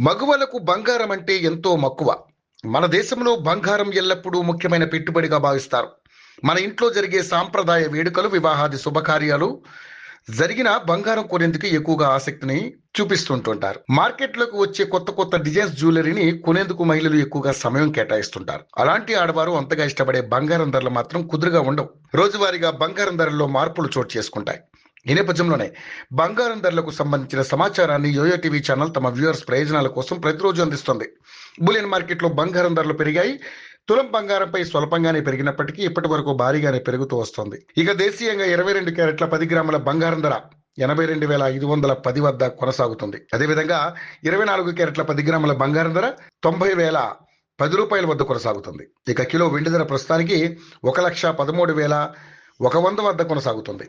మగువలకు బంగారం అంటే ఎంతో మక్కువ. మన దేశంలో బంగారం ఎల్లప్పుడూ ముఖ్యమైన పెట్టుబడిగా భావిస్తారు. మన ఇంట్లో జరిగే సాంప్రదాయ వేడుకలు, వివాహాది శుభకార్యాలు జరిగిన బంగారం కొనేందుకు ఎక్కువగా ఆసక్తిని చూపిస్తుంటుంటారు. మార్కెట్లోకి వచ్చే కొత్త కొత్త డిజైన్స్ జ్యువెలరీని కొనేందుకు మహిళలు ఎక్కువగా సమయం కేటాయిస్తుంటారు. అలాంటి ఆడవారు అంతగా ఇష్టపడే బంగారం ధరలు మాత్రం కుదురుగా ఉండవు. రోజువారీగా బంగారం ధరల్లో మార్పులు చోటు చేసుకుంటాయి. ఈ నేపథ్యంలోనే బంగారం ధరలకు సంబంధించిన సమాచారాన్ని యోయో టీవీ ఛానల్ తమ వ్యూవర్స్ ప్రయోజనాల కోసం ప్రతిరోజు అందిస్తుంది. బులియన్ మార్కెట్లో బంగారం ధరలు పెరిగాయి. తులం బంగారంపై స్వల్పంగానే పెరిగినప్పటికీ ఇప్పటి వరకు భారీగానే పెరుగుతూ వస్తోంది. ఇక దేశీయంగా 22 క్యారెట్ల 10 గ్రాముల బంగారం ధర 82,510 వద్ద కొనసాగుతుంది. అదేవిధంగా 24 క్యారెట్ల 10 గ్రాముల బంగారం ధర 90,010 రూపాయల వద్ద కొనసాగుతుంది. ఇక కిలో వెండి ధర ప్రస్తుతానికి 1,13,100 వద్ద కొనసాగుతుంది.